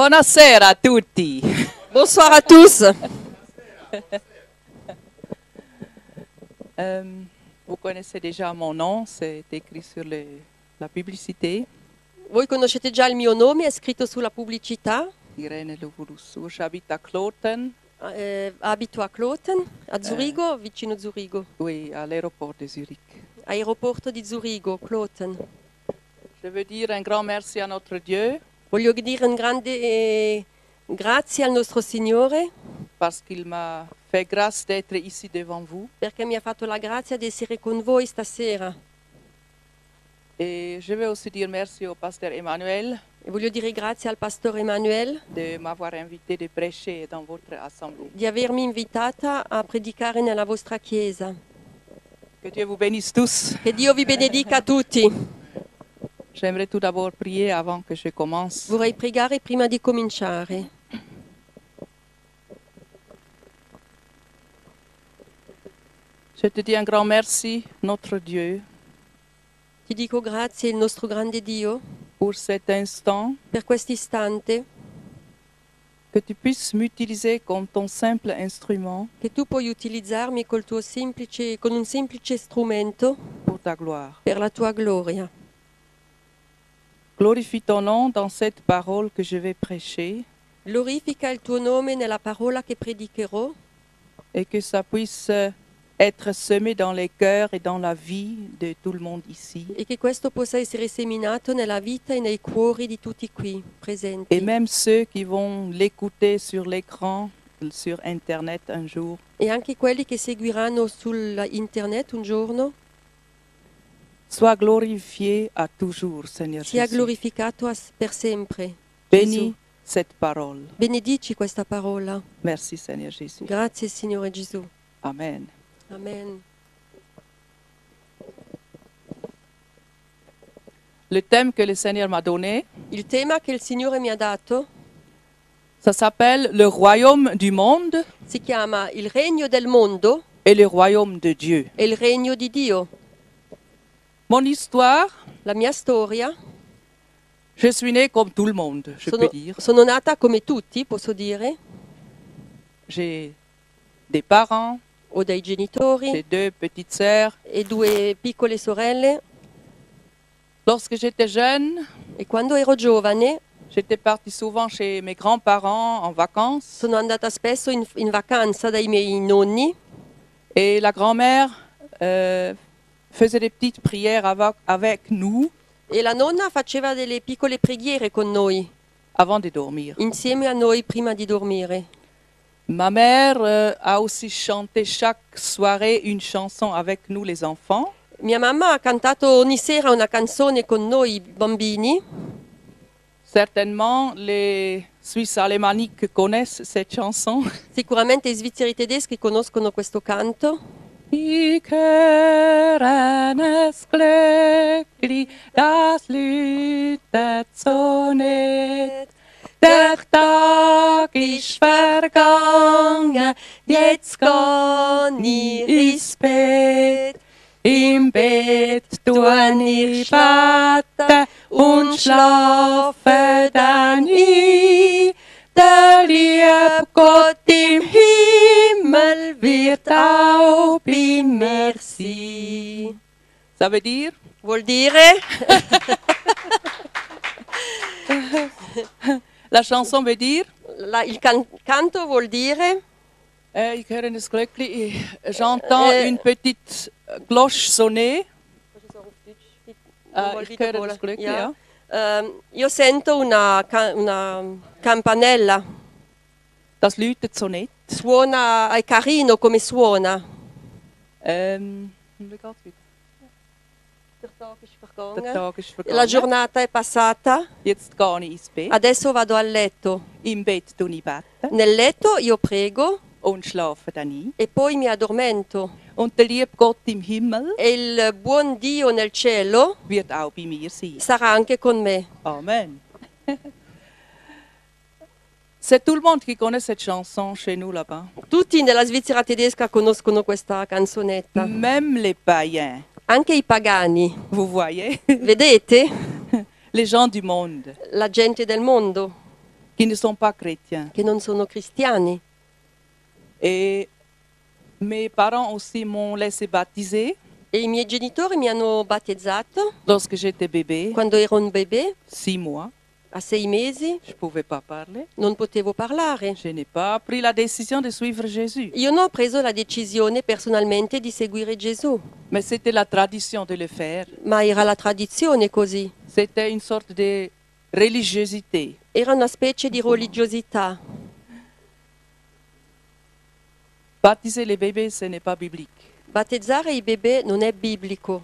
Buonasera a tutti. Bonsoir à tous. Vous connaissez déjà mon nom, c'est écrit sur la publicité. Voi conoscete già il mio nome, è scritto sulla pubblicità. Irene Lovurussur, j'habite à Kloten, Abito a Kloten, a Zurigo, vicino Zurigo. oui, à l'aéroport de Zurich. Aeroporto di Zurigo, Kloten. Je veux dire un grand merci à notre Dieu Voglio dire un grande grazie al nostro Signore parce qu'il m'a fait grâce d'être ici devant vous. perché mi ha fatto la grazia di essere con voi stasera. Et je veux aussi dire merci au pasteur Emmanuel E voglio dire grazie al pastore Emanuele de m'avoir invité de prêcher dans votre assemblée. di avermi invitata a predicare nella vostra chiesa. Que Dieu vous bénisse tous. Che Dio vi benedica a tutti. J'aimerais tout d'abord prier avant que je commence. Vorrei pregare prima di cominciare. Je te dis un grand merci, notre Dieu, Ti dico grazie, il nostro grande Dio, pour cet instant, per quest'istante que tu puisses m'utiliser comme ton simple instrument che tu puoi utilizzarmi con un semplice strumento pour ta gloire. per la tua gloria. Glorifie ton nom dans cette parole que je vais prêcher Glorifica il tuo nome nella parola che predicherò et que ça puisse être semé dans les cœurs et dans la vie de tout le monde ici. e che questo possa essere seminato nella vita e nei cuori di tutti qui presenti. Et même ceux qui vont l'écouter sur l'écran, sur Internet un jour. E anche quelli che seguiranno sul internet un giorno, Sois glorifié à toujours, Seigneur sia Jésus. glorificato per sempre. Bénis Gesù. cette parole. Benedici questa parola. Merci, Seigneur Jésus. Grazie Signore Gesù. Amen. Amen. Le thème que le Seigneur m'a donné, Il tema che il Signore mi ha dato ça s'appelle le royaume du monde si chiama Il regno del mondo et le royaume de Dieu. e il regno di Dio. Mon histoire, La mia storia, je suis née comme tout le monde, je peux dire. sono nata come tutti, posso dire. J'ai des parents, Ho dei genitori j'ai deux petites sœurs. e due piccole sorelle Lorsque j'étais jeune, e quando ero giovane j'étais partie souvent chez mes grands-parents en vacances sono andata spesso in vacanza dai miei nonni et la grand-mère faisait des petites prières avec nous e la nonna faceva delle piccole preghiere con noi, avant de dormir. insieme a noi prima di dormire. Ma mère a aussi chanté chaque soirée une chanson avec nous les enfants. Mia mamma ha cantato ogni sera una canzone con noi bambini. Certainement, les Suisses alémaniques connaissent cette chanson. Sicuramente i svizzeri tedeschi conoscono questo canto. Ich höre es glücklich, das läutet so nett. Der Tag ist vergangen, jetzt geh ich ins Bett. Im Bett tue ich beten und schlafe dann ein. Der liebe Gott im Himmel wird auch bei mir sein. Ça veut dire? Vuol dire? La chanson veut dire? Il canto vuol dire? Ich höre es glücklich. J'entends une petite cloche sonner. Ich höre es glücklich, ja. Io sento una campanella. Das läutet so nett. Suona, è carino come suona. Wie geht's weiter? Der Tag ist Der vergangen. Tag ist vergangen. La giornata è passata. Jetzt gehe ich ins Bett. Adesso vado a letto. Im Bett tue ich beten Nel letto io prego und schlafe dann ein. e poi mi addormento. Und der liebe Gott im Himmel E il buon Dio nel cielo wird auch bei mir sein. sarà anche con me. Amen. C'est tout le monde qui connaît cette chanson chez nous là-bas. Tutti nella Svizzera tedesca conoscono questa canzonetta. Même les païens. Anche i pagani. Vous voyez? Vedete? Les gens du monde. La gente del mondo. qui ne sont pas chrétiens. che non sono cristiani. Et mes parents aussi m'ont laissé baptiser E i miei genitori mi hanno battezzato lorsque j'étais bébé, quando ero un bebè, 6 mois. a 6 mesi, Je ne pouvais pas parler. non potevo parlare. Je n'ai pas pris la décision de suivre Jésus. Io non ho preso la decisione personalmente di seguire Gesù, Mais c'était la tradition de le faire. ma era la tradizione così. C'était une sorte de religiosité. Era una specie di religiosità. Baptiser les bébés, ce n'est pas biblique. Battezzare i bebè non è biblico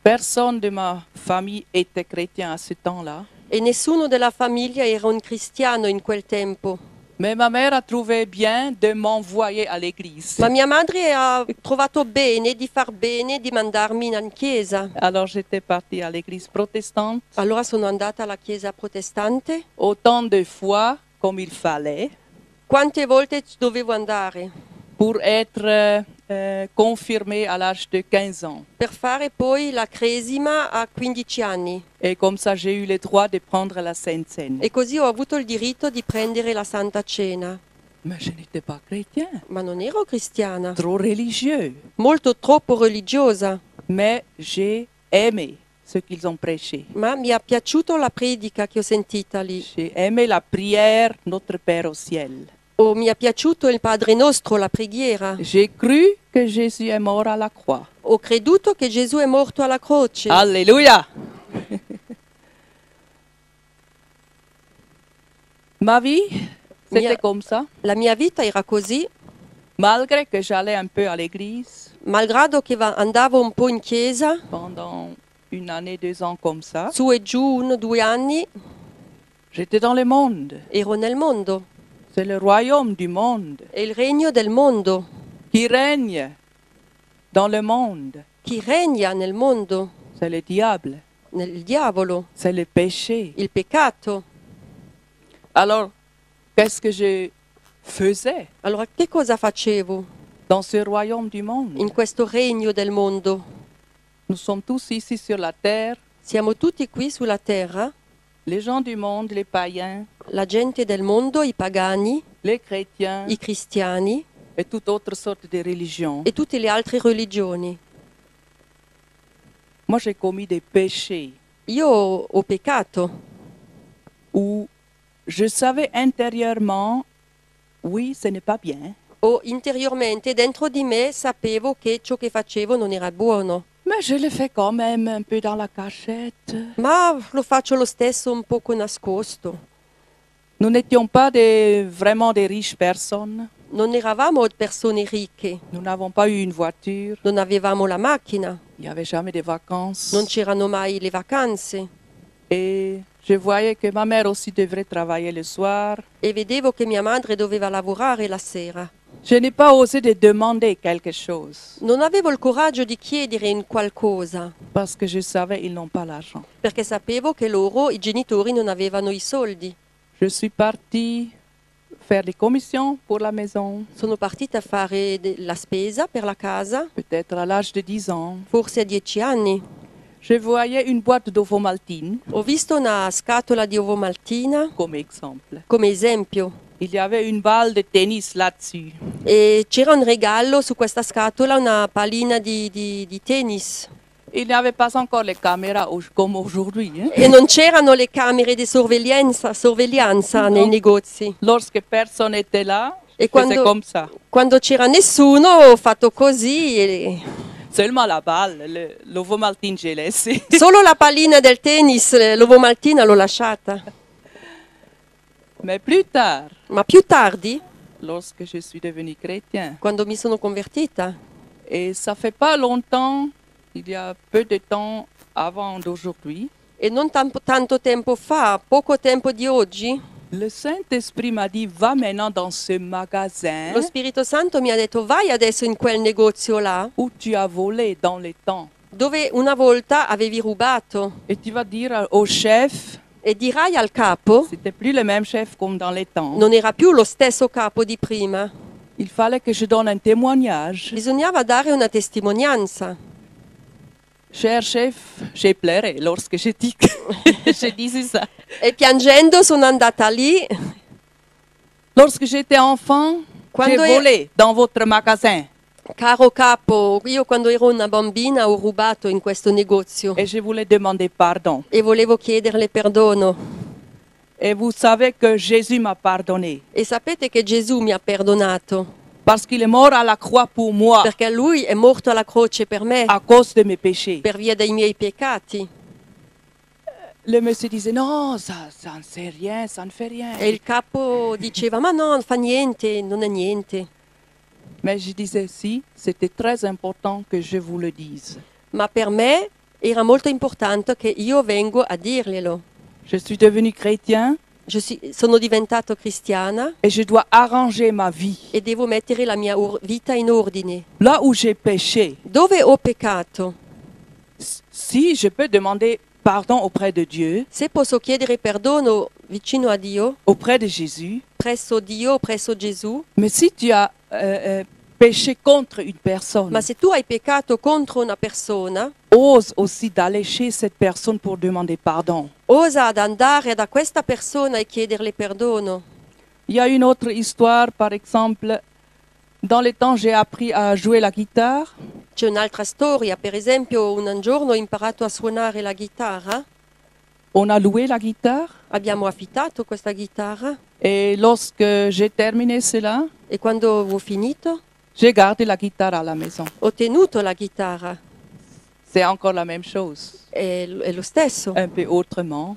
Personne de ma famille était chrétien à ce temps-là. e nessuno della famiglia era un cristiano in quel tempo. Mais ma mère a trouvé bien de m'envoyer à l'église. Ma mia madre ha trovato bene di far bene di mandarmi in chiesa. Alors j'étais partie à l'église protestante Allora sono andata alla chiesa protestante. autant de fois comme il fallait Quante volte dovevo andare pour être confirmée à l'âge de 15 ans. per fare poi la cresima a 15 anni. Et comme ça, j'ai eu le droit de prendre la Sainte Seine. E così ho avuto il diritto di prendere la Santa Cena. Mais je n'étais pas chrétien, Ma non ero cristiana, trop religieux. molto troppo religiosa. Mais j'ai aimé ce qu'ils ont prêché. Ma mi è piaciuta la predica che ho sentita lì. J'ai aimé la prière, Notre Père au ciel. O mi è piaciuto il Padre Nostro, la preghiera. J'ai cru que Jésus est mort à la croix. Ho creduto che Gesù è morto alla croce. Alléluia! Ma vie, c'était Mia- comme ça. La mia vita era così, Malgré que j'allais un peu à l'église malgrado che andavo un po' in chiesa, pendant une année, 2 ans comme ça, su e giù 1-2 anni, j'étais dans le monde. ero nel mondo. C'est le royaume du monde È il regno del mondo. qui règne dans le monde. Chi regna nel mondo? C'est le diable, Il diavolo, c'est le péché. il peccato. Alors, qu'est-ce que je faisais Allora che cosa facevo dans ce royaume du monde? in questo regno del mondo? Nous sommes tous ici sur la terre, Siamo tutti qui sulla terra, les gens du monde, les païens, la gente del mondo, i pagani, les chrétiens i cristiani et toute autre sorte de religion. e tutte le altre religioni. Moi, j'ai commis des péchés Io ho peccato où je savais intérieurement, oui, ce n'est pas bien, o interiormente dentro di me sapevo che ciò che facevo non era buono, mais je le fais quand même un peu dans la cachette. ma lo faccio lo stesso un poco nascosto. Nous n'étions pas vraiment des riches personnes. Non eravamo persone ricche, Nous n'avons pas eu une voiture. non avevamo la macchina, Il n'y avait jamais de vacances. non c'erano mai le vacanze Et je voyais que ma mère aussi devrait travailler le soir. e vedevo che mia madre doveva lavorare la sera. Je n'ai pas osé de demander quelque chose Non avevo il coraggio di chiedere in qualcosa, parce que je savais qu'ils n'ont pas l'argent. perché sapevo che loro, i genitori, non avevano i soldi. Je suis partie faire des commissions pour la maison, Sono partita a fare la spesa per la casa, peut-être à l'âge de 10 ans. forse a 10 anni. Je voyais une boîte d'ovomaltine Ho visto una scatola di ovomaltina comme exemple. come esempio Il y avait une balle de tennis là-dessus. e c'era un regalo su questa scatola, una pallina di tennis. Il n'y avait pas encore les caméras comme aujourd'hui. Hein. E non c'erano le camere di sorveglianza nei negozi. Lorsque personne n'était là, je Et faisais comme ça. Quando c'era nessuno ho fatto così e Seulement la balle, l'ovomaltine, j'ai laissé. solo la pallina del tennis, l'ovomaltina l'ho lasciata. Mais plus tard, Ma più tardi, lorsque je suis devenu chrétien, quando mi sono convertita, et ça fait pas longtemps, il y a peu de temps avant d'aujourd'hui, e non tanto tempo fa, poco tempo di oggi, le Saint-Esprit m'a dit, va maintenant dans ce magasin lo Spirito Santo mi ha detto vai adesso in quel negozio là, où tu as volé dans les temps. dove una volta avevi rubato, Et tu vas dire au chef, e dirai al capo, c'était plus le même chef comme dans les temps. non era più lo stesso capo di prima, Il fallait que je donne un témoignage. bisognava dare una testimonianza. Cher chef, j'ai pleuré lorsque j'ai dit que j'ai dit ça. E piangendo sono andata lì. Lorsque j'étais enfant, j'ai Quando volé dans votre magasin Caro capo, io quando ero una bambina ho rubato in questo negozio et je voulais demander pardon. e volevo chiederle perdono. Et vous savez que Jésus m'a pardonné E sapete che Gesù mi ha perdonato parce qu'il est mort à la croix pour moi perché lui è morto alla croce per me, à cause de mes péchés. per via dei miei peccati. Le monsieur disait non, ça ne fait rien, ça ne fait rien. E il capo diceva, ma no, non fa niente, non è niente. Mais je disais si, c'était très important que je vous le dise. Ma per me era molto importante che io vengo a dirglielo. Je suis devenu chrétien Sono diventato cristiana et je dois arranger ma vie. e devo mettere la mia vita in ordine. Là où j'ai péché, Dove ho peccato, si je peux demander pardon auprès de Dieu, se posso chiedere perdono vicino a Dio, auprès de Jésus, presso Dio, presso Gesù, mais si tu as péché contre une personne, ma se tu hai peccato contro una persona, ose aussi d'aller chez cette personne pour demander pardon. osa ad andare da questa persona e chiederle perdono. Il y a une autre histoire, par exemple, dans le temps j'ai appris à jouer la guitare. C'è un'altra storia, per esempio un giorno ho imparato a suonare la chitarra, On a loué la guitare abbiamo affittato questa chitarra et lorsque j'ai terminé cela, e quando ho finito j'ai gardé la guitare à la maison. ho tenuto la chitarra, C'est encore la même chose, è lo stesso, un peu autrement,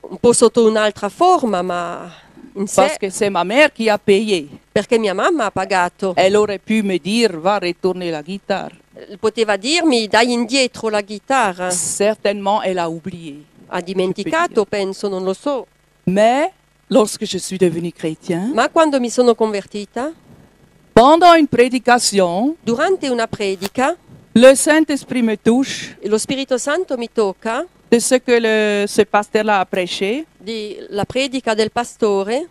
un po' sotto un'altra forma, ma in parce sé, que c'est ma mère qui a payé. perché mia mamma ha pagato. Elle aurait pu me dire, va retourner la guitare. Poteva dirmi dai indietro la chitarra, Certainement, elle a oublié. ha dimenticato, penso, non lo so. Mais lorsque je suis devenu chrétien, Ma quando mi sono convertita, pendant une prédication, durante una predica, le Saint-Esprit me touche lo Spirito Santo mi tocca de ce que ce pasteur-là a prêché. la predica del pastore.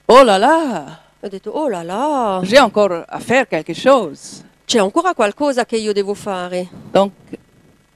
Oh là là, Ho detto, oh là là, j'ai encore à faire quelque chose. c'è ancora qualcosa che io devo fare. Donc,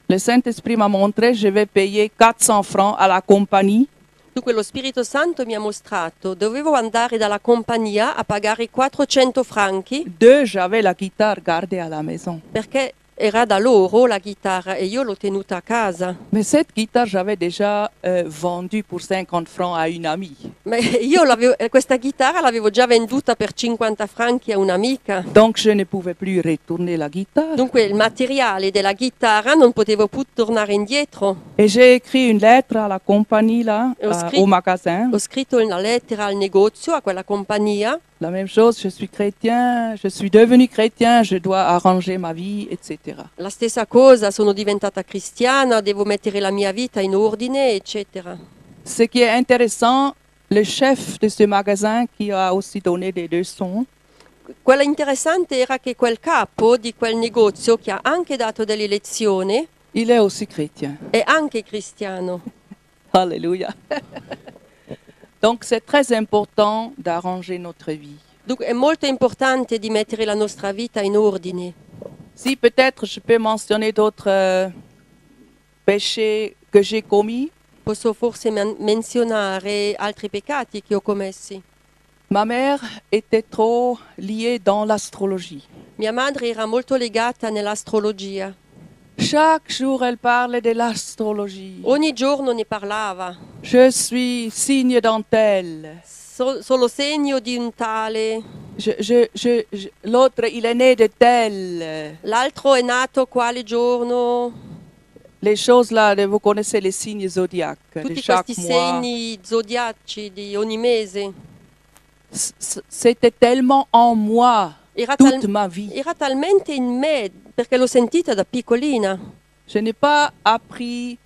le Saint-Esprit m'a montré, je vais payer 400 francs à la compagnie Dunque lo Spirito Santo mi ha mostrato, dovevo andare dalla compagnia a pagare 400 franchi Deux, j'avais la guitare gardée à la maison. perché era da loro la chitarra e io l'ho tenuta a casa. Mais cette guitare, j'avais déjà vendue pour 50 francs à une amie. Ma io questa chitarra l'avevo già venduta per 50 franchi a un'amica. Donc, je ne pouvais plus retourner la guitare. Dunque il materiale della chitarra non potevo più tornare indietro. Et j'ai écrit une lettre à la compagnie, là, Au au magasin. Ho scritto una lettera al negozio, a quella compagnia. La même chose, je suis chrétien, je suis devenu chrétien, je dois arranger ma vie, etc. La stessa cosa, sono diventata cristiana, devo mettere la mia vita in ordine, eccetera. Ce qui est intéressant, le chef de ce magasin qui a aussi donné des leçons, Quello interessante era che quel capo di quel negozio, che ha anche dato delle lezioni, il est aussi chrétien. è anche cristiano. Alléluia. Donc c'est très important d'arranger notre vie. Dunque è molto importante di mettere la nostra vita in ordine. Si peut-être je peux mentionner d'autres péchés que j'ai commis. Posso forse menzionare altri peccati che ho commessi. Ma mère était trop liée dans l'astrologie. Mia madre era molto legata nell'astrologia. Chaque jour, elle parle de l'astrologie. Ogni giorno ne parlava. Je suis signe d'un tel. Solo segno di un tale. L'autre, il est né de tel. L'altro è nato quale giorno. Les choses là, vous connaissez les signes zodiaques de Tutti chaque questi mois. segni zodiaci di ogni mese. C'était tellement en moi Era, toute ma vie. era talmente in me, perché l'ho sentita da piccolina. Je n'ai pas appris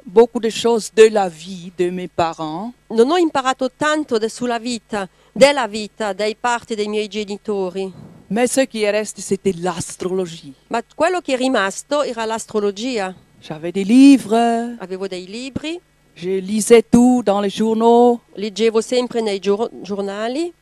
beaucoup de choses de la vie de mes parents, Non ho imparato tanto sulla vita, della vita, dai parti dei miei genitori. mais ce qui est resté, c'était l'astrologie. Ma quello che è rimasto era l'astrologia. J'avais des livres, Avevo dei libri, je lisais tout dans les journaux, leggevo sempre nei giornali,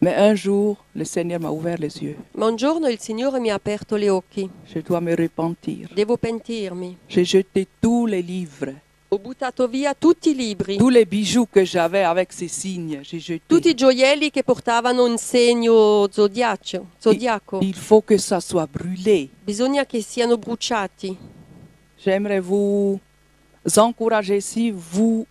Mais un jour, le Seigneur m'a ouvert les yeux. Ma un giorno il Signore mi ha aperto gli occhi. Je dois me repentir. Devo pentirmi. J'ai jeté tous les livres, Ho buttato via tutti i libri, tous les bijoux que j'avais avec ces signes. J'ai tutti i jeté. gioielli che portavano un segno zodiaco. Il faut que ça soit brûlé. Bisogna che siano bruciati. J'aimerais vous encourager si vous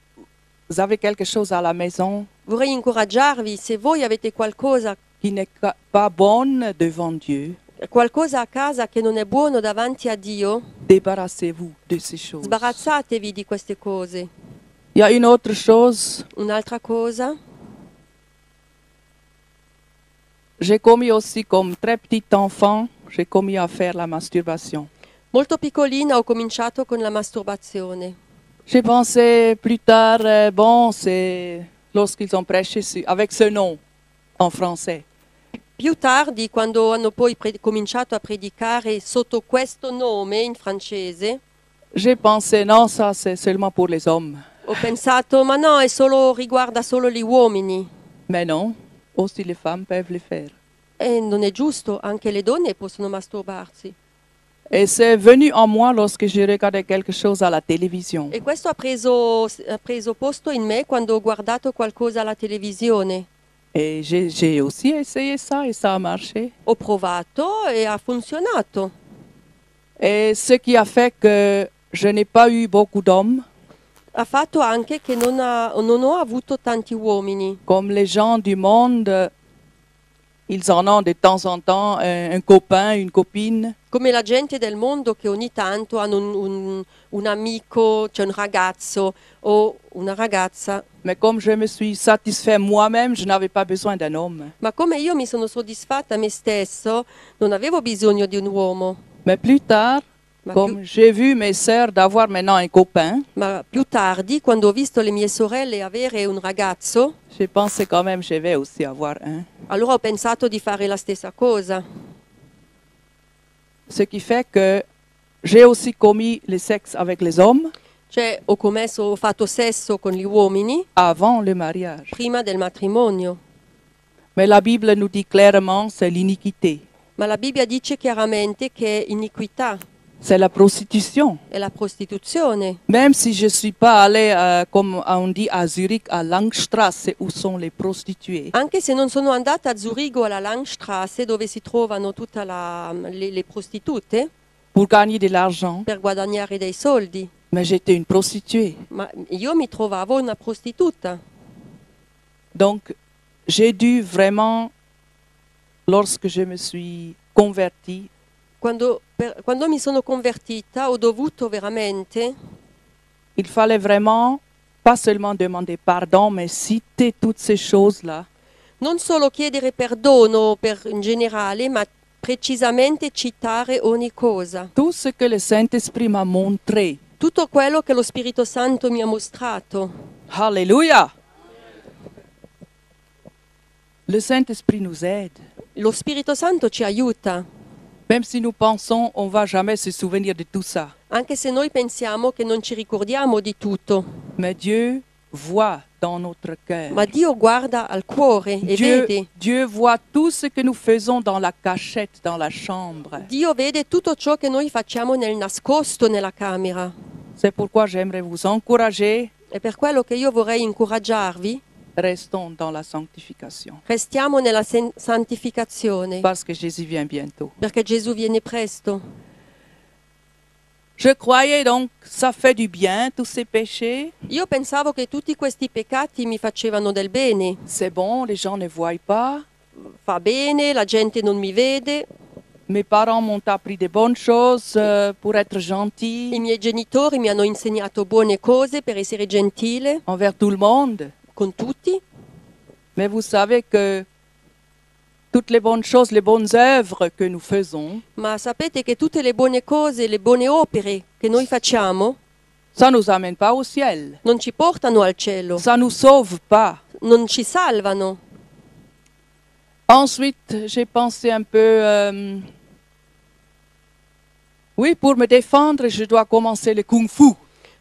avez quelque chose à la maison Vorrei incoraggiarvi, se voi avete qualcosa qui n'est pas bonne devant Dieu, a casa che non è buono davanti a Dio, débarrassez-vous de ces choses. sbarazzatevi di queste cose. Il y a une autre chose. Un'altra cosa, J'ai commis aussi comme très petit enfant, j'ai commis à faire la masturbation. molto piccolina ho cominciato con la masturbazione. J'ai pensé plus tard, bon, c'est lorsqu'ils ont prêché avec ce nom en français. Più tardi, quando hanno poi cominciato a predicare sotto questo nome in francese, J'ai pensé, non, ça c'est seulement pour les hommes. ho pensato, ma no, riguarda solo gli uomini. Mais non, aussi les femmes peuvent le faire. E non è giusto, anche le donne possono masturbarsi. Et c'est venu en moi lorsque j'ai regardé quelque chose à la télévision. E questo ha preso posto in me quando ho guardato qualcosa alla televisione. Et j'ai aussi essayé ça et ça a marché. Ho provato e ha funzionato. Et ce qui a fait que je n'ai pas eu beaucoup d'hommes, Ha fatto anche che non ho avuto tanti uomini. comme les gens du monde, ils en ont de temps en temps un copain, une copine. Come la gente del mondo che ogni tanto hanno un amico, cioè un ragazzo o una ragazza. Mais comme je me suis satisfait moi-même, je n'avais pas besoin d'un homme. Ma come io mi sono soddisfatta me stesso, non avevo bisogno di un uomo. Mais plus tard, Ma comme j'ai vu mes sœurs d'avoir maintenant un copain, Ma più tardi, quando ho visto le mie sorelle avere un ragazzo, j'ai pensé quand même je vais aussi avoir un. allora ho pensato di fare la stessa cosa. Ce qui fait que j'ai aussi commis le sexe avec les hommes Cioè, ho fatto sesso con gli uomini avant le mariage. prima del matrimonio. Mais la Bible nous dit clairement c'est l'iniquité, Ma la Bibbia dice chiaramente che è iniquità, c'est la prostitution. è la prostituzione. Même si je ne suis pas allée, comme on dit à Zurich, à Langstrasse, où sont les prostituées. Anche se non sono andata a Zurigo alla Langstrasse, dove si trovano tutte le prostitute, Pour gagner de l'argent, per guadagnare dei soldi. mais j'étais une prostituée. Ma io mi trovavo una prostituta. Donc, j'ai dû vraiment, lorsque je me suis convertie, Quando mi sono convertita ho dovuto veramente, il fallait vraiment pas seulement demander pardon, mais citer toutes ces choses-là non solo chiedere perdono in generale, ma precisamente citare ogni cosa. tout ce que le Saint-Esprit m'a montré. Tutto quello che lo Spirito Santo mi ha mostrato. Alléluia! Le Saint-Esprit nous aide. Lo Spirito Santo ci aiuta, Même si nous pensons on ne va jamais se souvenir de tout ça. anche se noi pensiamo che non ci ricordiamo di tutto. Mais Dieu voit dans notre cœur. Ma Dio guarda al cuore e vede. Dieu voit tout ce que nous faisons dans la cachette, dans la chambre. Dio vede tutto ciò che noi facciamo nel nascosto nella camera. C'est pourquoi j'aimerais vous encourager. È per quello che io vorrei incoraggiarvi. Restons dans la sanctification. Restiamo nella santificazione, Parce que Jésus vient bientôt. perché Gesù viene presto. Je croyais donc ça fait du bien, tous ces péchés. Io pensavo che tutti questi peccati mi facevano del bene. C'est bon, les gens ne voient pas. Fa bene, la gente non mi vede. Mes parents m'ont appris de bonnes choses pour être gentil I miei genitori mi hanno insegnato buone cose per essere gentile envers tout le monde. con tutti. Mais vous savez que toutes les bonnes choses, les bonnes œuvres que nous faisons, Ma sapete che tutte le buone cose, le buone opere che noi facciamo ça ne nous amène pas au ciel. non ci portano al cielo, Ça ne nous sauve pas. non ci salvano. Ensuite, j'ai pensé un peu, oui, pour me défendre, je dois commencer le kung fu.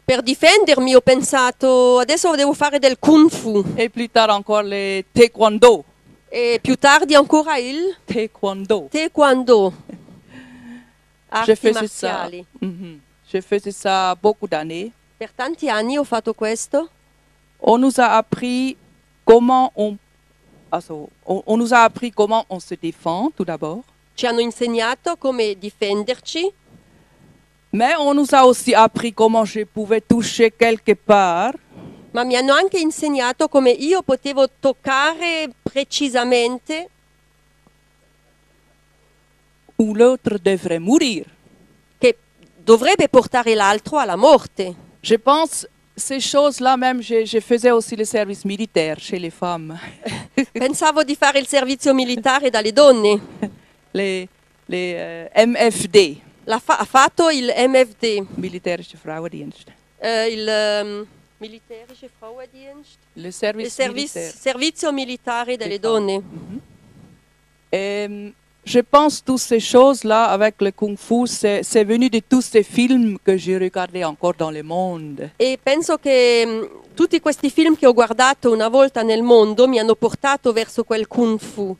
Per difendermi ho pensato, adesso devo fare del kung fu Et plus tard encore le taekwondo. E più tardi ancora il taekwondo. taekwondo, Je arti faisais ça. marziali. Je faisais ça beaucoup d'années. Per tanti anni ho fatto questo. On nous a appris comment on nous a appris comment on se défend tout d'abord, Ci hanno insegnato come difenderci, mais on nous a aussi appris comment je pouvais toucher quelque part ma mi hanno anche insegnato come io potevo toccare precisamente où l'autre devrait mourir. che dovrebbe portare l'altro alla morte. Je pense ces choses-là même, je faisais aussi le service militaire chez les femmes, Pensavo di fare il servizio militare dalle donne. les MFD, Ha fatto il MFD, militärische Frauendienst. il militärische Frauendienst, Le il service militaire. servizio militare delle Des femmes. donne. Et je pense toutes ces choses-là avec le Kung Fu, c'est venu de tous ces films que j'ai regardés encore dans le monde. E penso che tutti questi film che ho guardato una volta nel mondo mi hanno portato verso quel Kung Fu.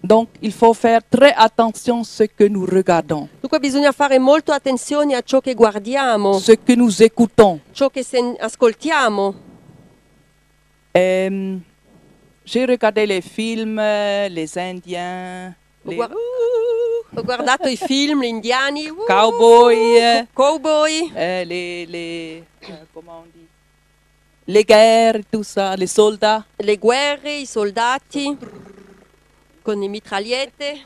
Donc il faut faire très attention à ce que nous regardons, Dunque bisogna fare molto attenzione a ciò che guardiamo, ce que nous écoutons. ciò che ascoltiamo. J'ai regardé les films, les Indiens, les Ho guardato i film, gli indiani, cowboys, cowboy, comment on dit, les guerres, tout ça, les soldats. le guerre, i soldati con le mitragliette.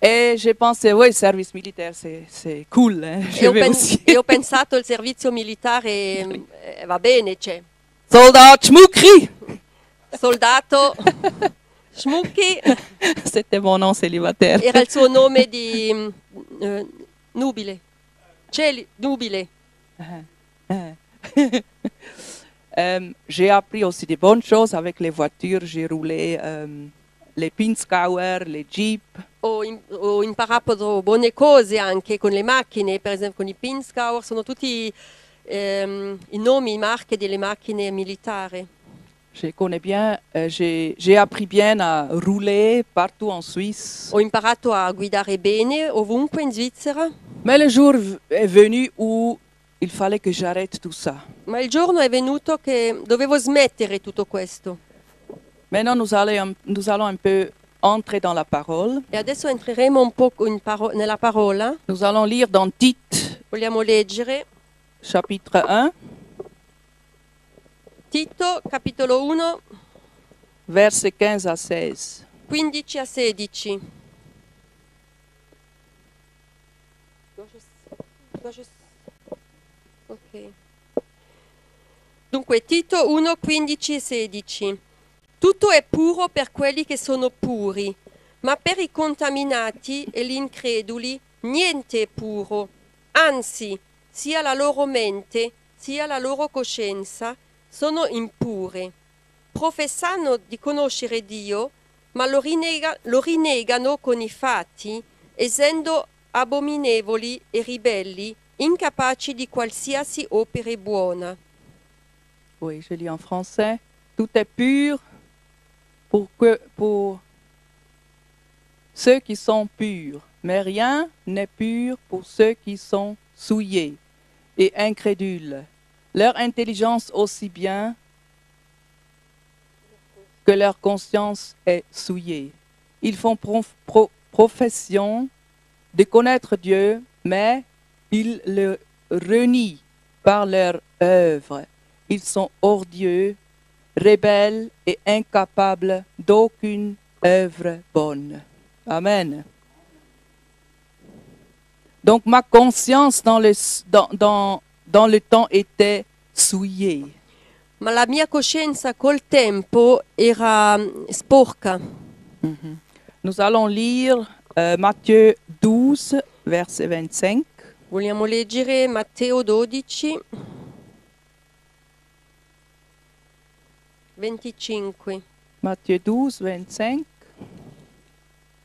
Et je pensais, oui, service militaire, c'est cool. Hein? Je vais aussi. E ho pensato il servizio militare va bene, c'è. Soldat Schmuckri! Soldato Schmucchi C'était mon nom célibataire. era il suo nome di nubile. Nubile. J'ai appris aussi des bonnes choses avec les voitures. J'ai roulé les Pinzgauer, les Jeep. Ho imparato buone cose anche con le macchine, per esempio con i Pinzgauer, sono tutti i nomi, i marche delle macchine militari. Je connais bien, j'ai appris bien à rouler partout en Suisse. Ho imparato a guidare bene ovunque in Svizzera, Mais le jour est venu où il fallait que j'arrête tout ça. ma il giorno è venuto che dovevo smettere tutto questo. Maintenant, nous allons un peu entrer dans la parole. E adesso entreremo un po' nella parola. Nous allons lire dans Tite, Vogliamo leggere chapitre 1, Tito, capitolo 1, versets 15 à 16. 15 a 16. Ok. Dunque, Tito 1, 15 e 16. Tutto è puro per quelli che sono puri, ma per i contaminati e gli increduli niente è puro. Anzi, sia la loro mente, sia la loro coscienza sono impure. Professano di conoscere Dio, ma lo rinnegano con i fatti, essendo abominevoli e ribelli, incapaci di qualsiasi opera buona. Oui, je lis en français. Tout est pur pour ceux qui sont purs, mais rien n'est pur pour ceux qui sont souillés et incrédules. Leur intelligence aussi bien que leur conscience est souillée. Ils font profession de connaître Dieu, mais ils le renient par leur œuvre. Ils sont hors Dieu, rebelles et incapables d'aucune œuvre bonne. Amen. Donc ma conscience dans le temps était souillée. Ma la mia coscienza col tempo era sporca. Nous allons lire Matthieu 12, verset 25. Vogliamo leggere Matteo 12, 25. Matthieu 12, 25.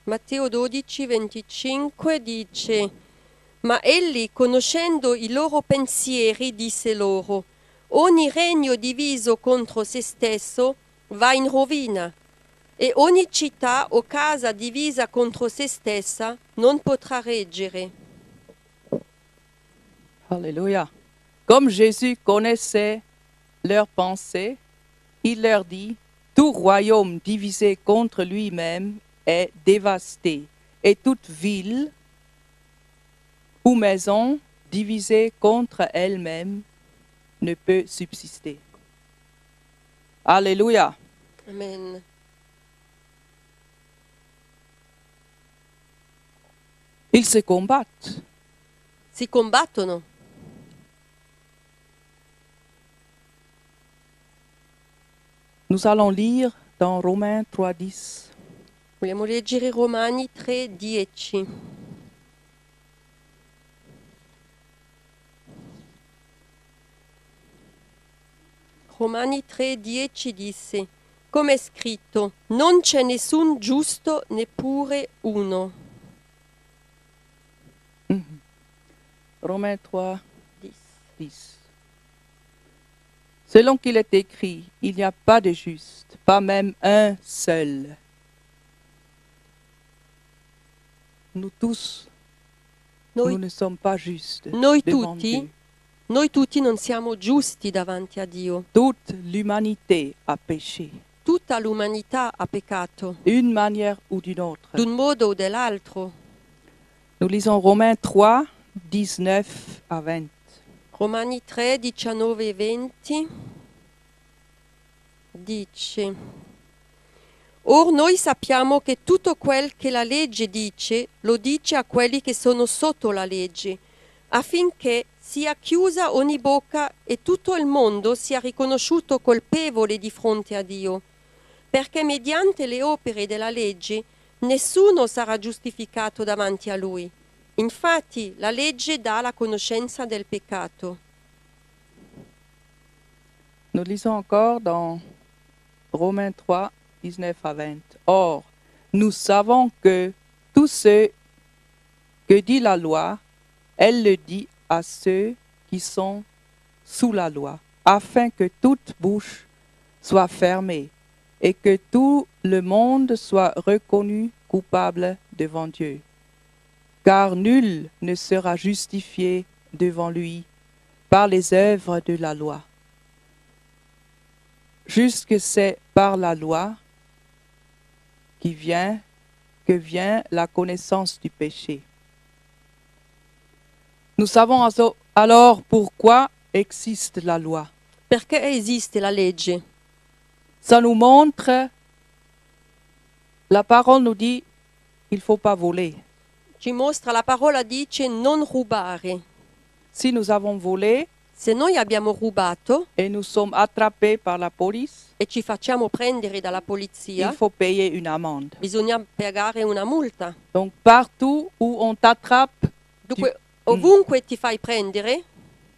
Matteo 12, 25 dice: Ma egli, conoscendo i loro pensieri, disse loro: ogni regno diviso contro se stesso va in rovina e ogni città o casa divisa contro se stessa non potrà reggere. Alléluia. Comme Jésus connaissait leurs pensées, il leur dit, tout royaume divisé contre lui-même est dévasté, et toute ville ou maison divisée contre elle-même ne peut subsister. Alléluia. Amen. Ils se combattent. Si combattono. Nous allons lire dans Romains 3,10. Vogliamo leggere Romani 3:10. Romani 3:10 disse, come è scritto, non c'è nessun giusto neppure uno. Romains 3, 10. 10. Selon qu'il est écrit, il n'y a pas de juste, pas même un seul. Nous tous, nous Noi, ne sommes pas justes noi devant tutti, Dieu. noi tutti non siamo giusti davanti a Dio. Toute l'humanité a péché, Tutta l'umanità ha peccato, d'une manière ou d'une autre. d'un modo o dell'altro. Nous lisons Romains 3, 19 à 20. Romani 3, 19 e 20 dice: Or noi sappiamo che tutto quel che la legge dice, lo dice a quelli che sono sotto la legge, affinché sia chiusa ogni bocca e tutto il mondo sia riconosciuto colpevole di fronte a Dio, perché mediante le opere della legge nessuno sarà giustificato davanti a Lui. Infatti la legge dà la conoscenza del peccato. Nous lisons encore dans Romains 3, 19 à 20. Or, nous savons que tout ce que dit la loi, elle le dit à ceux qui sont sous la loi, afin que toute bouche soit fermée et que tout le monde soit reconnu coupable devant Dieu. Car nul ne sera justifié devant lui par les œuvres de la loi. Jusque c'est par la loi que vient la connaissance du péché. Nous savons alors pourquoi existe la loi. Perché esiste la legge? Ça nous montre, la parole nous dit, il ne faut pas voler. Ci mostra, la parola dice non rubare. Si nous avons volé Se noi abbiamo rubato et nous sommes attrapés par la police, e ci facciamo prendere dalla il polizia, faut payer une amende. bisogna pagare una multa. Donc partout où on t'attrape, Dunque, ovunque ti fai prendere,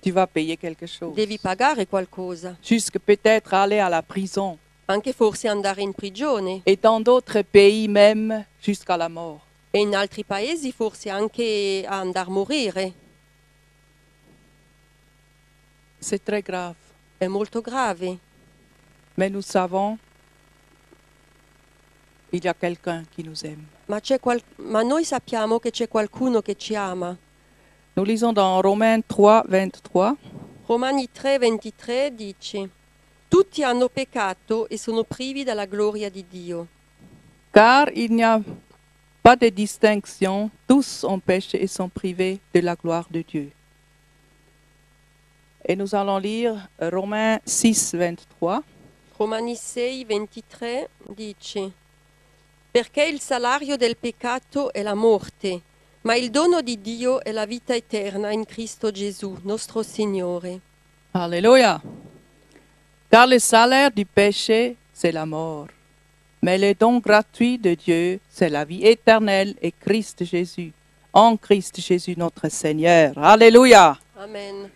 tu vas payer quelque chose. devi pagare qualcosa. Jusque peut-être aller à la prison. Anche forse andare in prigione. Et dans d'autres pays même jusqu'à la mort. E in altri paesi forse anche a andare a morire. C'est très grave. È molto grave. Mais nous savons, il y a quelqu'un qui nous aime. Ma noi sappiamo che c'è qualcuno che ci ama. Nous lisons dans Romains 3, 23. Romani 3:23 dice: Tutti hanno peccato e sono privi della gloria di Dio. Car il n'y a pas de distinction, tous ont péché et sont privés de la gloire de Dieu. Et nous allons lire Romains 6, 23. Romani 6:23 dice: Perché il salario del peccato è la morte, ma il dono di Dio è la vita eterna in Cristo Gesù, nostro Signore. Alléluia. Car le salaire du péché, c'est la mort. Mais le don gratuit de Dieu, c'est la vie éternelle et Christ Jésus. En Christ Jésus notre Seigneur. Alléluia. Amen.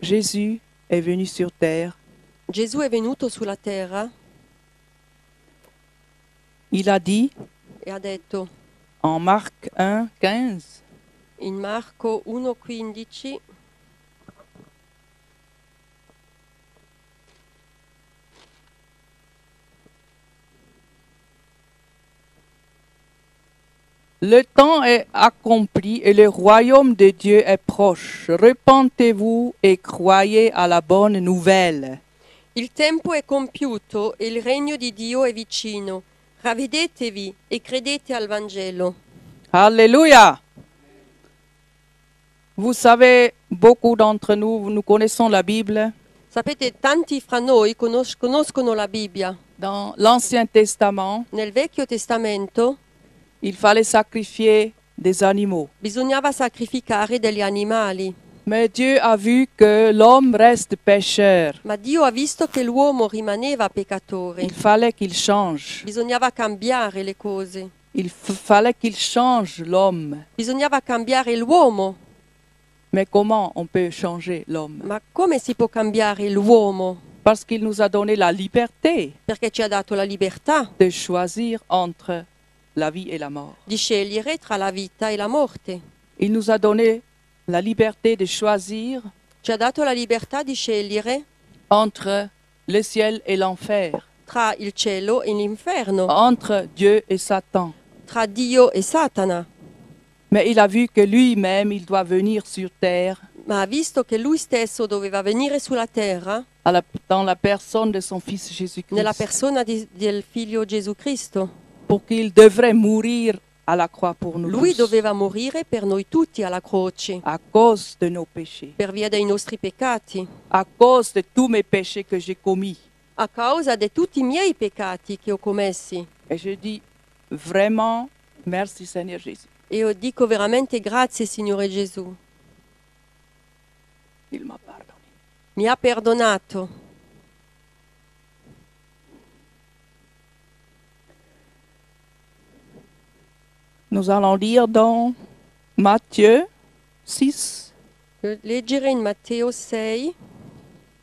Jésus est venu sur terre. Gesù è venuto sulla terra Il a dit e ha detto en Marc 1, 15, in Marco 1:15: Le temps est accompli et le royaume de Dieu est proche. Repentez-vous et croyez à la bonne nouvelle. Il tempo è compiuto e il regno di Dio è vicino. Ravvedetevi e credete al Vangelo. Alléluia. Vous savez, beaucoup d'entre nous, nous connaissons la Bible. Sapete, tanti fra noi conoscono la Bibbia. Dans l'Ancien Testament, Nel Vecchio Testamento il fallait sacrifier des animaux. bisognava sacrificare degli animali, Mais Dieu a vu que l'homme reste pécheur. ma Dio ha visto che l'uomo rimaneva peccatore. Il fallait qu'il change. Bisognava cambiare le cose. Il fallait qu'il change l'homme. Bisognava cambiare l'uomo. Mais comment on peut changer l'homme? Ma come si può cambiare l'uomo? Parce qu'il nous a donné la liberté Perché ci ha dato la libertà de choisir entre la vie et la mort. di scegliere tra la vita e la morte. Il nous a donné la liberté de choisir Ci ha dato la libertà di scegliere entre le ciel et l'enfer, tra il cielo e l'inferno, entre Dieu et Satan. tra Dio e Satana. Mais il a vu que lui-même, il doit venir sur terre Ma ha visto che lui stesso doveva venire sulla terra dans la personne de son Fils nella Jésus-Christ, persona del figlio Gesù Cristo. pour qu'il devrait mourir à la croix pour nous Lui tous, doveva morire per noi tutti alla croce, à cause de nos péchés, per via dei nostri peccati, à cause de tous mes péchés que j'ai commis. a causa di tutti i miei peccati che ho commessi. Et je dis vraiment, merci Seigneur Jésus. E io dico veramente grazie, Signore Gesù. Il m'a pardonné. Mi ha perdonato. Nous allons lire dans Matthieu 6, Leggere in Matteo 6,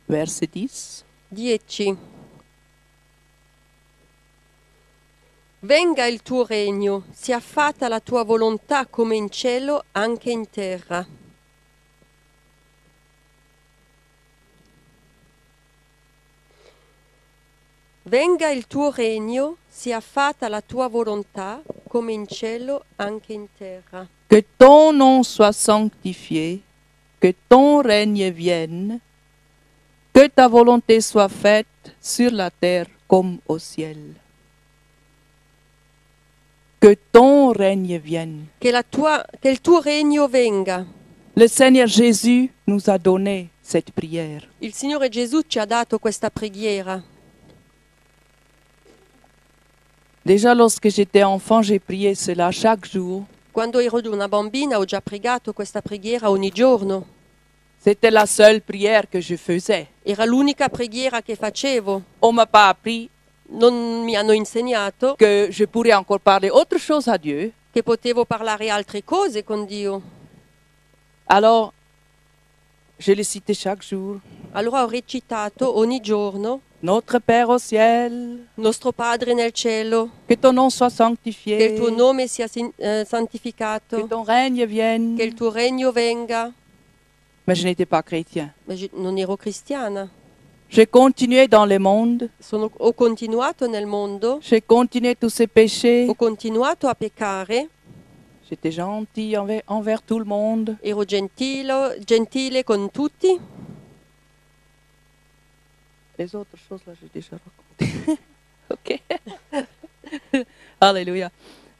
verset 10. 10. Venga il tuo regno, sia fatta la tua volontà come in cielo, anche in terra. Venga il tuo regno, sia fatta la tua volontà come in cielo, anche in terra. Que ton nom soit sanctifié, que ton règne vienne, que ta volonté soit faite sur la terre comme au ciel. Que ton règne vienne. Che il tuo regno venga. Le Seigneur Jésus nous a donné cette prière. Il Signore Gesù ci ha dato questa preghiera. Déjà lorsque j'étais enfant, j'ai prié cela chaque jour. Quando ero una bambina ho già pregato questa preghiera ogni giorno. C'était la seule prière que je faisais. Era l'unica preghiera che facevo. On ne m'a pas appris Non mi hanno insegnato que je pourrais encore parler autre chose à Dieu. che potevo parlare altre cose con Dio. Alors, je le citais chaque jour. Allora ho recitato ogni giorno: Notre Père au ciel, Nostro Padre nel cielo, que ton nom soit che sanctifié, il tuo nome sia que santificato, ton règne vienne. che il tuo regno venga. Mais je n'étais pas chrétien. Ma non ero cristiana. J'ai continué dans le monde, Ho continuato nel mondo, j'ai continué tous ces péchés. ho continuato a peccare, J'étais gentil envers tout le monde. ero gentile con tutti. Les autres choses, là, j'ai déjà raconté. Ok. Alléluia.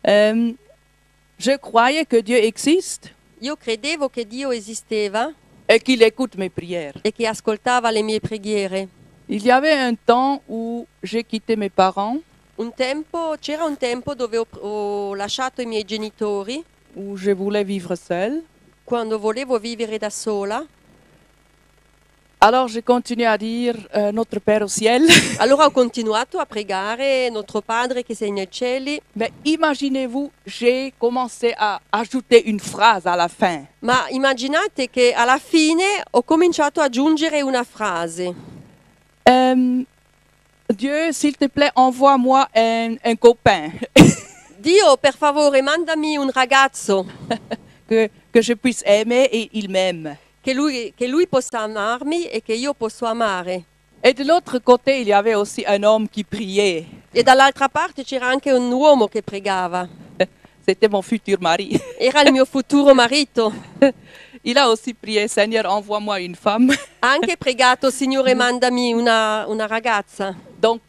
Je croyais que Dieu existe Io credevo che Dio esisteva et qu'il écoute mes prières. e che ascoltava le mie preghiere. Il y avait un temps où j'ai quitté mes parents, C'era un tempo dove ho lasciato i miei genitori où je voulais vivre seule. quando volevo vivere da sola. Alors j'ai continué à dire Notre Père au ciel. Allora ho continuato a pregare Nostro Padre che sei nei cieli. Mais imaginez-vous, j'ai commencé à ajouter une phrase à la fin. Ma immaginate che alla fine ho cominciato ad aggiungere una frase. Dieu, s'il te plaît, envoie-moi un copain Dio, per favore, mandami un ragazzo que je puisse aimer et il m'aime. che lui possa amarmi e che io posso amare. Et de l'autre côté, il y avait aussi un homme qui priait. E dall'altra parte c'era anche un uomo che pregava. C'était mon futur mari. Era il mio futuro marito. Il a aussi prié, Seigneur, envoie-moi une femme. Ha anche pregato, Signore, mandami una ragazza. Donc,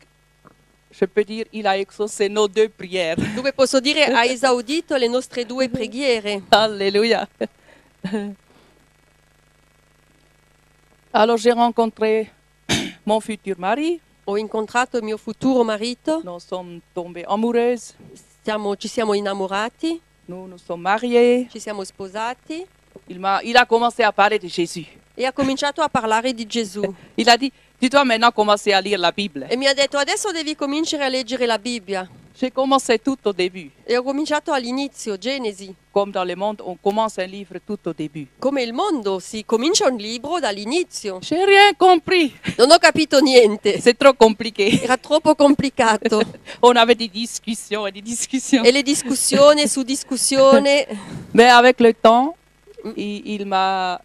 je peux dire, il a exaucé nos deux prières. Dove posso dire ha esaudito le nostre due preghiere. Alléluia. Alors, j'ai rencontré mon futur mari. Ho incontrato il mio futuro marito, Nous sommes tombés amoureuses. ci siamo innamorati, Nous nous sommes mariés. ci siamo sposati Il a commencé à parler de Jésus. e ha cominciato a parlare di Gesù. Il a dit, tu dois maintenant commencer à lire la Bible. E mi ha detto, adesso devi cominciare a leggere la Bibbia. J'ai commencé tout au début. E ho cominciato all'inizio, Genesi. Comme dans le monde, on commence un livre tout au début. Come il mondo, si comincia un libro dall'inizio. J'ai rien compris. Non ho capito niente, C'est trop compliqué. era troppo complicato. On avait des discussions et des discussions. E le discussioni su discussione. Mais avec le temps, il m'a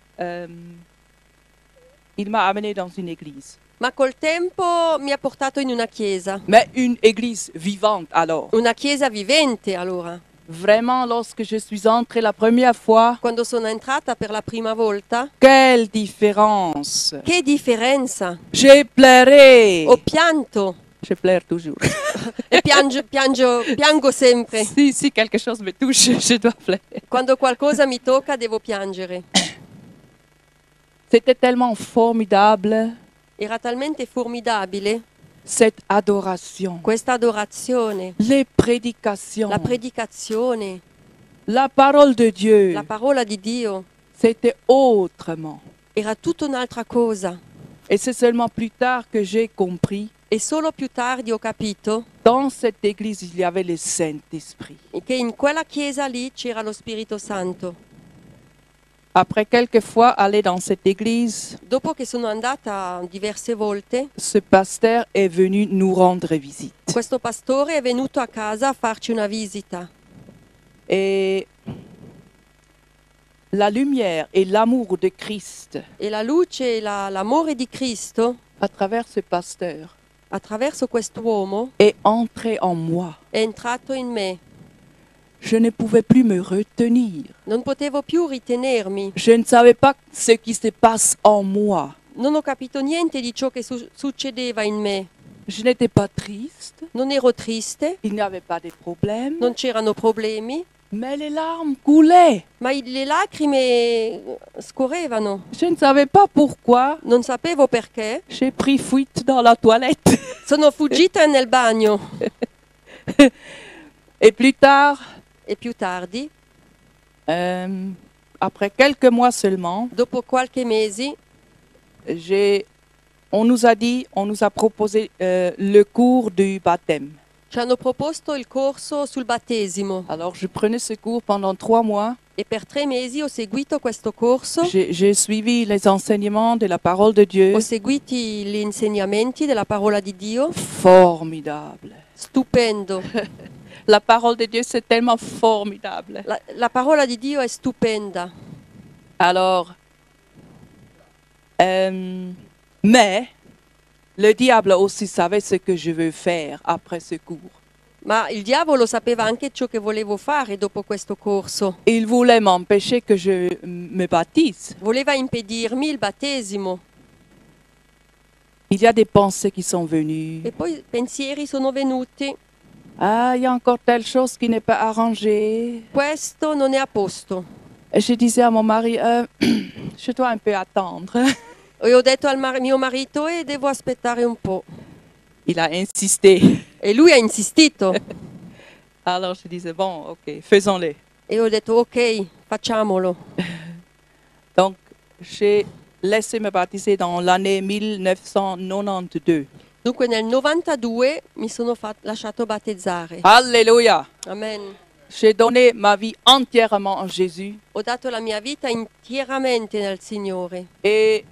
amené dans une église. Ma col tempo mi ha portato in una chiesa. Mais une église vivante alors. Una chiesa vivente, allora. Vraiment, lorsque je suis entrée la première fois, Quando sono entrata per la prima volta, quelle différence! che differenza! J'ai pleuré. Ho pianto Je pleure toujours. e piango sempre. Si quelque chose me touche, je dois pleurer. Quando qualcosa mi tocca devo piangere. C'était tellement formidable, Era talmente formidabile cette adoration, questa adorazione, les prédications, la predicazione, la parole de Dieu. la parola di Dio. C'était autrement. Era tutta un'altra cosa. Et c'est seulement plus tard que j'ai compris, E solo più tardi ho capito dans cette église, il y avait le Saint-Esprit. che in quella chiesa lì c'era lo Spirito Santo. Après quelques fois aller dans cette église, Dopo che sono andata diverse volte, ce pasteur est venu nous rendre visite. questo pastore è venuto a casa a farci una visita. Et la lumière et l'amour de Christ E la luce e l'amore di Cristo, à travers ce pasteur attraverso quest'uomo, est entré en moi. è entrato in me. Je ne pouvais plus me retenir. Non potevo più ritenermi. Je ne savais pas ce qui se passe en moi. Non ho capito niente di ciò che succedeva in me. Je n'étais pas triste, Non ero triste, il n'y avait pas de problème, non c'erano problemi, mais les larmes coulaient. ma le lacrime scorrevano. Je ne savais pas pourquoi. Non sapevo perché. J'ai pris fuite dans la toilette. Sono fuggita nel bagno. Et plus tard, E più tardi, après quelques mois seulement, dopo qualche mesi, on nous a proposé le cours du baptême. ci hanno proposto il corso sul battesimo. Alors je prenais ce cours pendant 3 mois. E per 3 mesi ho seguito questo corso. J'ai suivi les enseignements de la parole de Dieu. Ho seguito gli insegnamenti della parola di Dio. Formidable. Stupendo. La parole de Dieu, c'est tellement formidable. La parola di Dio è stupenda. Alors, mais le diable aussi savait ce que je veux faire après ce cours. Ma il diavolo sapeva anche ciò che volevo fare dopo questo corso. Il voulait m'empêcher que je me baptise. Voleva impedirmi il battesimo. Il y a des pensées qui sont venues. E poi pensieri sono venuti. Ah, il y a encore telle chose qui n'est pas arrangée. Questo non è a posto. Et je disais à mon mari, je dois un peu attendre. E ho detto al mio marito devo aspettare un po'. Il a insisté. E lui ha insistito. Alors je disais, bon, ok, faisons-le. E ho detto ok, facciamolo. Donc, j'ai laissé me baptiser dans l'année 1992. Dunque nel 92 mi sono lasciato battezzare. Alléluia! Amen. J'ai donné ma vie entièrement à Jésus. Ho dato la mia vita intieramente nel Signore. Et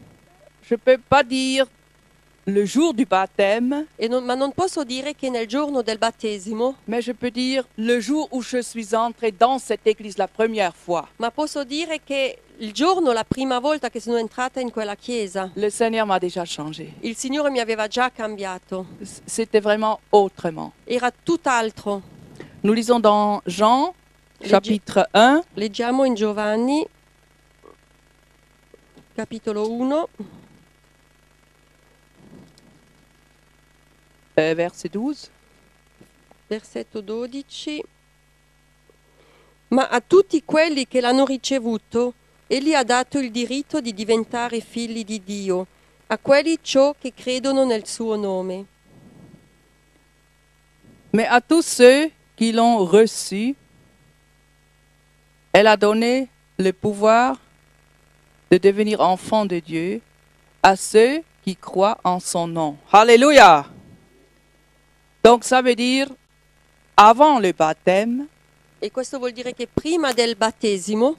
je ne peux pas dire le jour du baptême, Ma non posso dire che nel giorno del battesimo, mais je peux dire le jour où je suis entrée dans cette église la première fois. ma posso dire che il giorno, la prima volta che sono entrata in quella chiesa, Le Seigneur m'a déjà changé. il Signore mi aveva già cambiato. C'était vraiment autrement. Era tutt'altro. Nous lisons dans Jean chapitre 1, Leggiamo in Giovanni, capitolo 1, verset 12. versetto 12. Ma a tutti quelli che l'hanno ricevuto, egli ha dato il diritto di diventare figli di Dio, a quelli ciò che credono nel suo nome. Mais à tous ceux qui l'ont reçu, elle a donné le pouvoir de devenir enfants de Dieu à ceux qui croient en son nom. Alléluia! Donc ça veut dire, avant le baptême, E questo vuol dire che prima del battesimo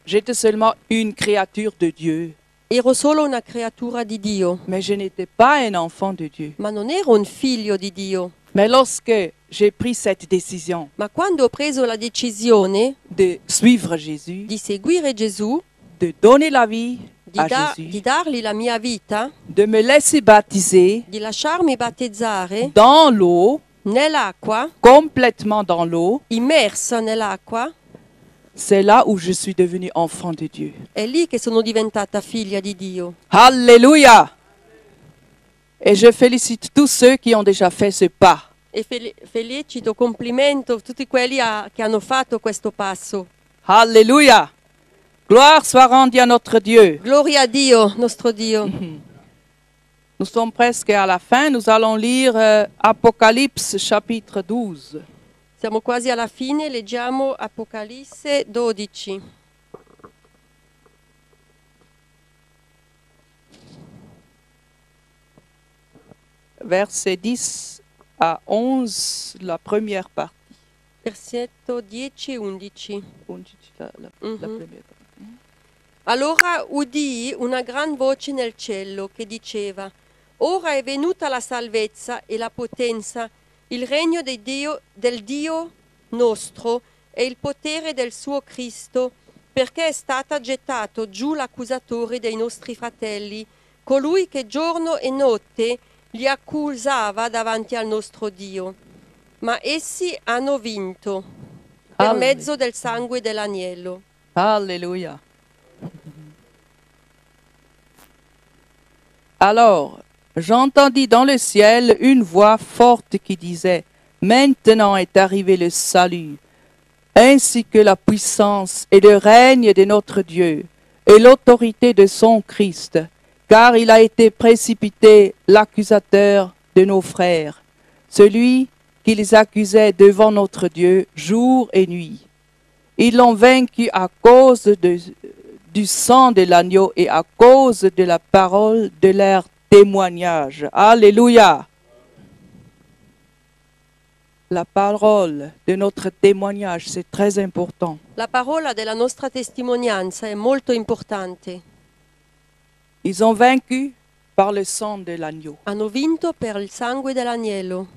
j'étais seulement une créature de Dieu, ero solo una creatura di Dio, mais je n'étais pas un enfant de Dieu. ma non ero un figlio di Dio. Mais lorsque j'ai pris cette décision Ma quando ho preso la decisione de suivre Jésus, di seguire Gesù, de donner la vie à di Jésus, dargli la mia vita, de me laisser baptiser di lasciarmi battezzare dans l'eau, nell'acqua, complètement dans l'eau, immersa nell'acqua, c'est là où je suis devenue enfant de Dieu. è lì che sono diventata figlia di Dio. Alléluia! Et je félicite tous ceux qui ont déjà fait ce pas. E felicito, complimento tutti quelli che hanno fatto questo passo. Alléluia! Gloire soit rendue à notre Dieu. Gloria a Dio, nostro Dio. Nous sommes presque à la fin. Nous allons lire Apocalypse chapitre 12. Siamo quasi alla fine, leggiamo Apocalisse 12. Versets 10 à 11, la première partie. Versetto 10 e 11. La Mhm. première partie. Allora udii una gran voce nel cielo che diceva: Ora è venuta la salvezza e la potenza, il regno del Dio nostro e il potere del suo Cristo, perché è stato gettato giù l'accusatore dei nostri fratelli, colui che giorno e notte li accusava davanti al nostro Dio. Ma essi hanno vinto per Alleluia. mezzo del sangue dell'agnello. Alléluia. Alors, j'entendis dans le ciel une voix forte qui disait, Maintenant est arrivé le salut, ainsi que la puissance et le règne de notre Dieu, et l'autorité de son Christ, car il a été précipité l'accusateur de nos frères, celui qui les accusait devant notre Dieu jour et nuit. Ils l'ont vaincu à cause du sang de l'agneau et à cause de la parole de leur témoignage. Alléluia. La parole de notre témoignage, c'est très important. La parola della nostra testimonianza è molto importante. Ils ont vaincu par le sang de l'agneau. Hanno vinto per il sangue dell'agnello.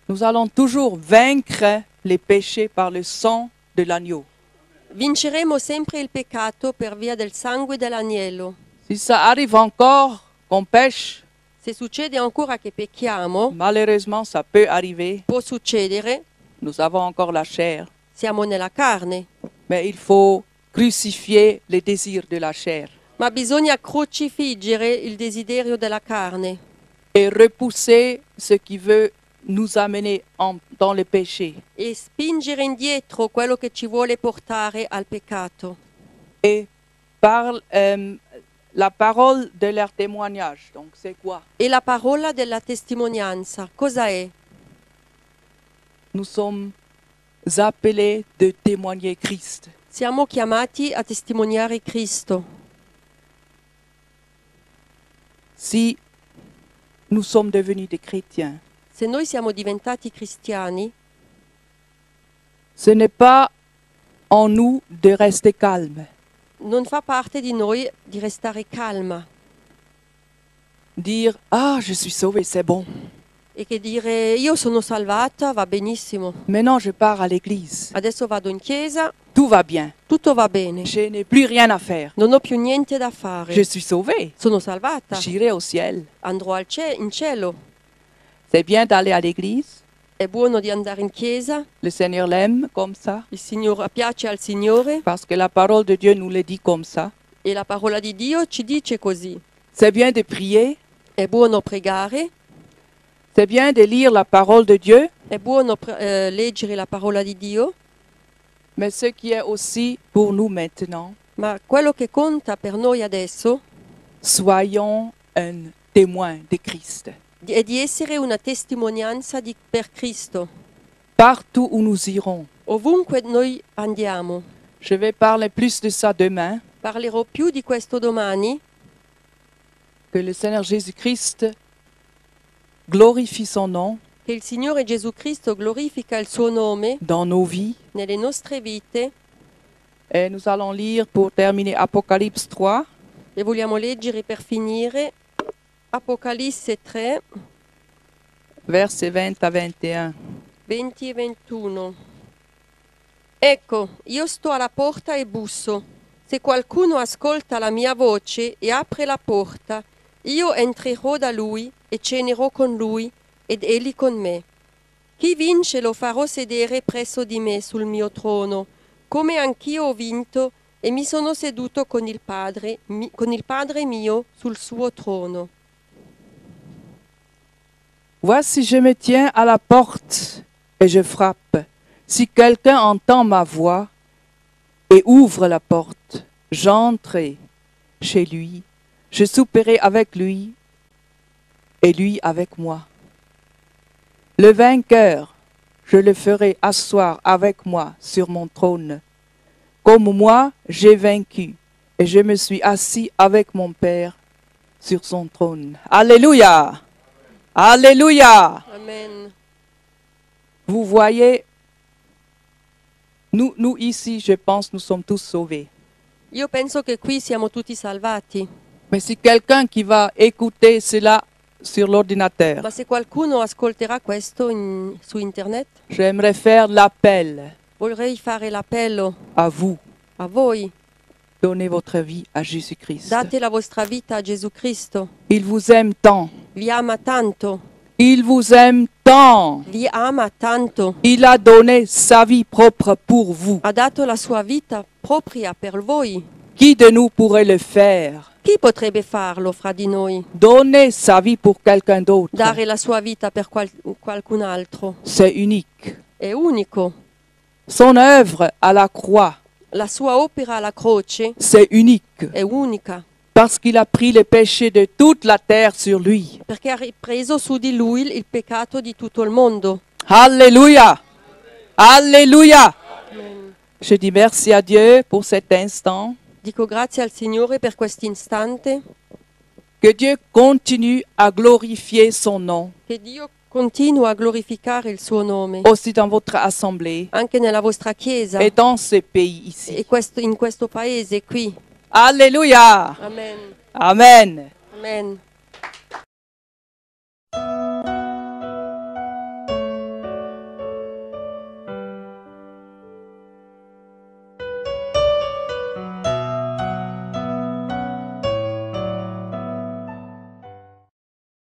Nous allons toujours vaincre les péchés par le sang de l'agneau. Vinceremo sempre il peccato per via del sangue dell'agnello. Si ça arrive encore qu'on pêche, Se succede ancora che pecchiamo, malheureusement ça peut arriver, può succedere, nous avons encore la chair, siamo nella carne, mais il faut crucifier les désirs de la chair ma bisogna crocifiggere il desiderio della carne et repousser ce qui veut nous amener dans le péché. e spingere indietro quello che ci vuole portare al peccato. Et par la parole de leur témoignage, donc c'est quoi? E la parola della testimonianza, cosa è? Nous sommes appelés de témoigner Christ. Siamo chiamati a testimoniare Cristo. Si nous sommes devenus des chrétiens, Se noi siamo diventati cristiani, ce n'est pas en nous de rester calme, non fa parte di noi di restare calma dire « Ah, je suis sauvé, c'est bon. e che dire io sono salvata, va benissimo. Maintenant, je pars à l'église. Adesso vado in chiesa, Tout va bien. tutto va bene. Je n'ai plus rien à faire. Non ho più niente da fare. Je suis sauvé. Sono salvata. J'irai au ciel. Andrò in cielo. C'est bien d'aller à l'église, è buono di andare in chiesa, Le Seigneur l'aime comme ça, il Signore piace al Signore parce que la parole de Dieu nous le dit comme ça. e la parola di Dio ci dice così. C'est bien de prier, È buono pregare, c'est bien de lire la parole de Dieu, è buono leggere la parola di Dio, mais ce qui est aussi pour nous maintenant, ma quello che conta per noi adesso soyons un témoin de Christ. è di essere una testimonianza per Cristo. Partout où nous irons. Ovunque noi andiamo. Je vais parler plus de ça demain, Parlerò più di questo domani, que le Seigneur Jésus-Christ glorifie son nom che il Signore Gesù Cristo glorifica il suo nome dans nos vies. nelle nostre vite Et nous allons lire pour terminer Apocalypse 3, e vogliamo leggere per finire Apocalisse 3, versets 20 à 21. 20 e 21. Ecco, io sto alla porta e busso. Se qualcuno ascolta la mia voce e apre la porta, io entrerò da lui e cenerò con lui ed egli con me. Chi vince lo farò sedere presso di me sul mio trono, come anch'io ho vinto e mi sono seduto con il Padre mio sul suo trono. Voici, je me tiens à la porte et je frappe. Si quelqu'un entend ma voix et ouvre la porte, j'entrerai chez lui, je souperai avec lui et lui avec moi. Le vainqueur, je le ferai asseoir avec moi sur mon trône, comme moi j'ai vaincu et je me suis assis avec mon Père sur son trône. Alléluia! Alléluia! Amen. Vous voyez, nous ici, je pense, nous sommes tous sauvés. Io penso che qui siamo tutti salvati, Mais si quelqu'un qui va écouter cela sur l'ordinateur, ma se qualcuno ascolterà questo su internet, j'aimerais faire l'appel vorrei fare l'appello à vous. a voi. Donnez votre vie à Jésus-Christ. Date la vostra vita a Gesù Cristo. Il vous aime tant. Vi ama tanto, Il vous aime tant. vi ama tanto. Il a donné sa vie propre pour vous. Ha dato la sua vita propria per voi. Qui de nous pourrait le faire? Chi potrebbe farlo fra di noi? Donner sa vie pour quelqu'un d'autre. Dare la sua vita per qualcun altro. C'est unique. È unico. Son œuvre à la croix, La sua opera alla croce c'est unique. è unica, Parce qu'il a pris les péchés de toute la terre sur lui. perché ha ripreso su di lui il peccato di tutto il mondo. Alléluia! Alléluia! Je dis merci à Dieu pour cet instant. Dico grazie al Signore per quest'istante, Que Dieu continue à glorifier son nom, che Dio continua a glorificare il suo nome, aussi dans votre assemblée anche nella vostra chiesa et dans ce pays ici. e in questo paese qui. Alléluia! Amen. Amen. Amen.